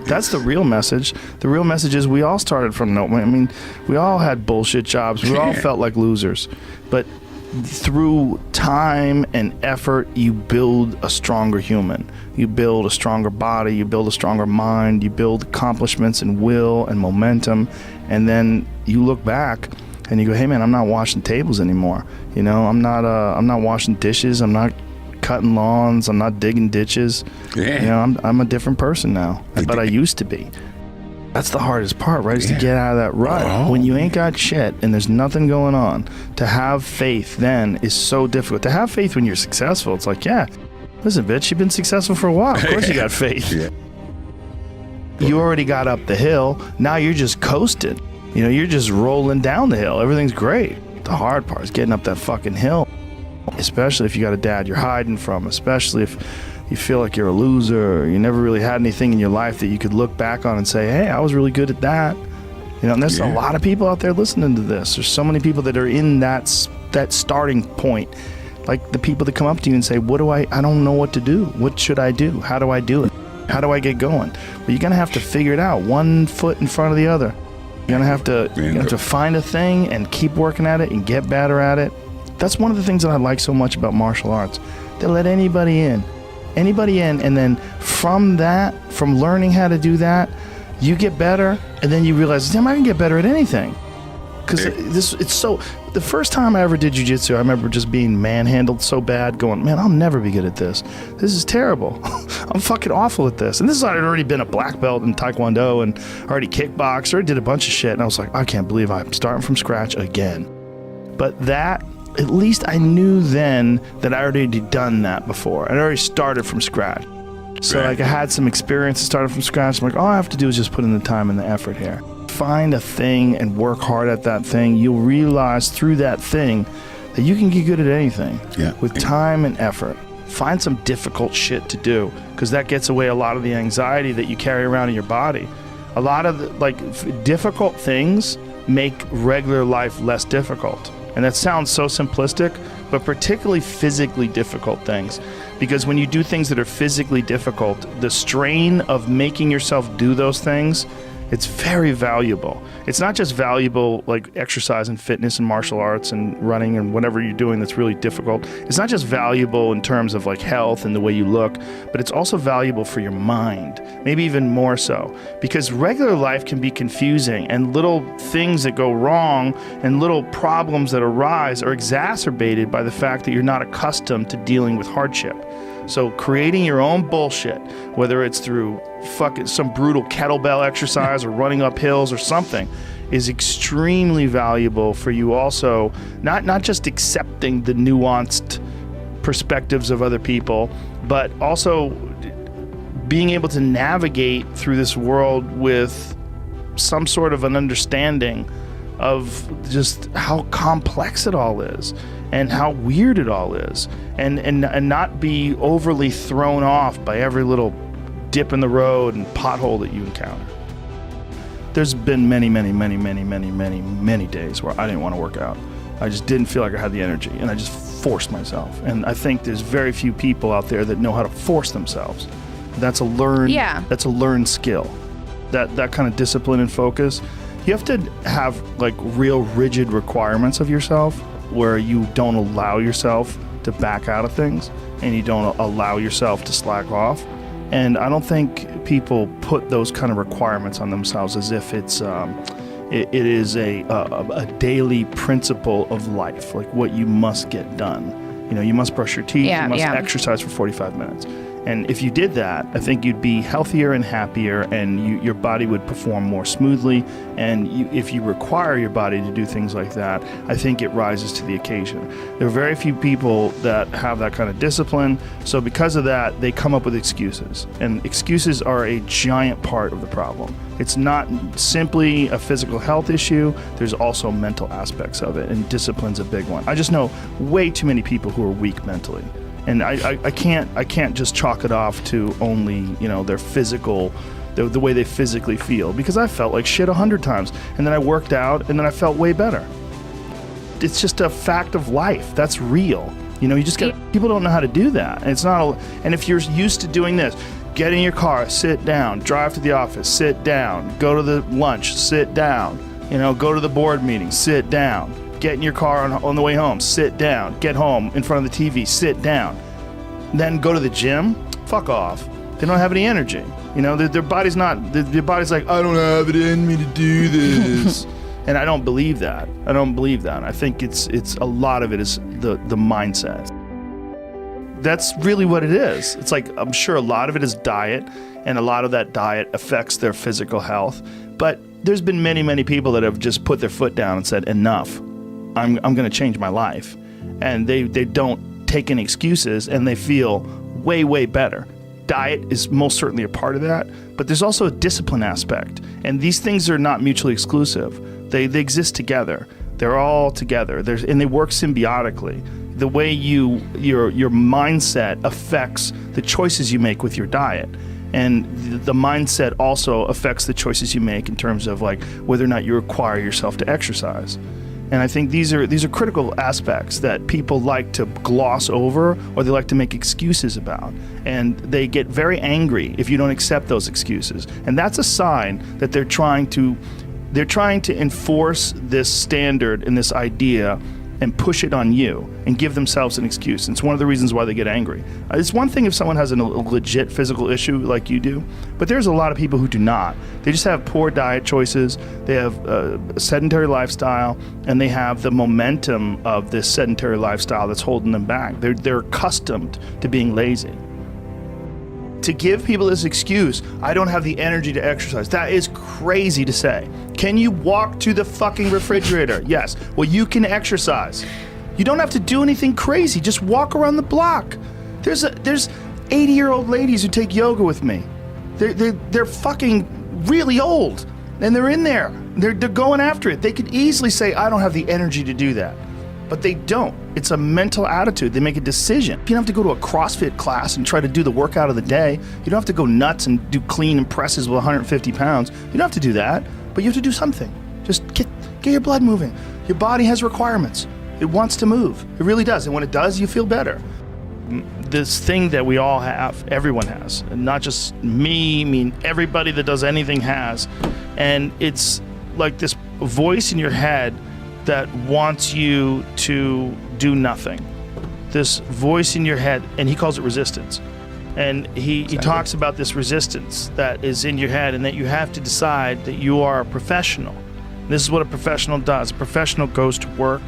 That's the real message. The real message is we all started from no. I mean, we all had bullshit jobs. We all felt like losers. But through time and effort, you build a stronger human. You build a stronger body. You build a stronger mind. You build accomplishments and will and momentum. And then you look back and you go, hey man, I'm not washing tables anymore. You know, I'm not washing dishes. I'm not cutting lawns. I'm not digging ditches. Yeah. You know, I'm a different person now, but I used to be. That's the hardest part, right? Is to get out of that rut. When you ain't got shit and there's nothing going on, to have faith then is so difficult. To have faith when you're successful, it's like, yeah, listen, bitch, you've been successful for a while. Of course you got faith. Yeah. You already got up the hill. Now you're just coasting. You know, you're just rolling down the hill. Everything's great. The hard part is getting up that fucking hill. Especially if you got a dad you're hiding from, especially if you feel like you're a loser, or you never really had anything in your life that you could look back on and say, hey, I was really good at that. You know, and there's a lot of people out there listening to this. There's so many people that are in that starting point. Like the people that come up to you and say, I don't know what to do. What should I do? How do I do it? How do I get going? Well, you're going to have to figure it out, one foot in front of the other. You're going to have to find a thing and keep working at it and get better at it. That's one of the things that I like so much about martial arts. They let anybody in, and then from learning how to do that, you get better, and then you realize, damn, I can get better at anything. Because the first time I ever did jiu-jitsu, I remember just being manhandled so bad, going, man, I'll never be good at this. This is terrible. I'm fucking awful at this. And this is, I'd already been a black belt in Taekwondo and already kickboxed, already did a bunch of shit. And I was like, I can't believe I'm starting from scratch again. But that, at least I knew then that I already done that before. I'd already started from scratch. So like I had some experience and started from scratch. I'm like, all I have to do is just put in the time and the effort here. Find a thing and work hard at that thing. You'll realize through that thing that you can get good at anything with time and effort. Find some difficult shit to do, because that gets away a lot of the anxiety that you carry around in your body. A lot of difficult things make regular life less difficult. And that sounds so simplistic, but particularly physically difficult things. Because when you do things that are physically difficult, the strain of making yourself do those things, it's very valuable. It's not just valuable like exercise and fitness and martial arts and running and whatever you're doing that's really difficult. It's not just valuable in terms of like health and the way you look, but it's also valuable for your mind, maybe even more so. Because regular life can be confusing, and little things that go wrong and little problems that arise are exacerbated by the fact that you're not accustomed to dealing with hardship. So creating your own bullshit, whether it's through fucking some brutal kettlebell exercise or running up hills or something, is extremely valuable for you also, not just accepting the nuanced perspectives of other people, but also being able to navigate through this world with some sort of an understanding of just how complex it all is and how weird it all is, and not be overly thrown off by every little dip in the road and pothole that you encounter. There's been many days where I didn't want to work out. I just didn't feel like I had the energy, and I just forced myself. And I think there's very few people out there that know how to force themselves. That's a learned skill. That kind of discipline and focus. You have to have like real rigid requirements of yourself, where you don't allow yourself to back out of things and you don't allow yourself to slack off. And I don't think people put those kind of requirements on themselves as if it is a daily principle of life, like what you must get done. You know, you must brush your teeth, you must exercise for 45 minutes. And if you did that, I think you'd be healthier and happier, and your body would perform more smoothly. And if you require your body to do things like that, I think it rises to the occasion. There are very few people that have that kind of discipline. So because of that, they come up with excuses. And excuses are a giant part of the problem. It's not simply a physical health issue. There's also mental aspects of it, and discipline's a big one. I just know way too many people who are weak mentally. And I can't just chalk it off to only, you know, their physical, the way they physically feel, because I felt like shit 100 times, and then I worked out, and then I felt way better. It's just a fact of life. That's real. You know, you just got, people don't know how to do that. And it's not, and if you're used to doing this, Get in your car, sit down, drive to the office, sit down, go to the lunch, sit down, you know, go to the board meeting, sit down, get in your car on the way home, sit down, get home in front of the TV, sit down, then go to the gym, fuck off. They don't have any energy. You know, their body's not, their body's like, I don't have it in me to do this. And I don't believe that. I don't believe that. I think it's a lot of it is the mindset. That's really what it is. It's like, I'm sure a lot of it is diet, and a lot of that diet affects their physical health. But there's been many, many people that have just put their foot down and said, enough, I'm going to change my life. And they don't take any excuses, and they feel way, way better. Diet is most certainly a part of that, but there's also a discipline aspect. And these things are not mutually exclusive. They exist together. They're all together. And they work symbiotically. The way your mindset affects the choices you make with your diet. And the mindset also affects the choices you make in terms of like whether or not you require yourself to exercise. And I think these are critical aspects that people like to gloss over, or they like to make excuses about. And they get very angry if you don't accept those excuses. And that's a sign that they're trying to enforce this standard and this idea and push it on you and give themselves an excuse. And it's one of the reasons why they get angry. It's one thing if someone has a legit physical issue like you do, but there's a lot of people who do not. They just have poor diet choices, they have a sedentary lifestyle, and they have the momentum of this sedentary lifestyle that's holding them back. They're accustomed to being lazy. To give people this excuse, I don't have the energy to exercise, that is crazy to say. Can you walk to the fucking refrigerator? Yes. Well, you can exercise. You don't have to do anything crazy. Just walk around the block. There's 80-year-old ladies who take yoga with me. They're fucking really old, and they're in there. They're going after it. They could easily say, I don't have the energy to do that. But they don't. It's a mental attitude. They make a decision. You don't have to go to a CrossFit class and try to do the workout of the day. You don't have to go nuts and do clean and presses with 150 pounds. You don't have to do that, but you have to do something. Just get your blood moving. Your body has requirements. It wants to move. It really does. And when it does, you feel better. This thing that we all have, everyone has, and not just me, I mean everybody that does anything has. And it's like this voice in your head that wants you to do nothing. This voice in your head, and he calls it resistance. And he talks about this resistance that is in your head, and that you have to decide that you are a professional. This is what a professional does. A professional goes to work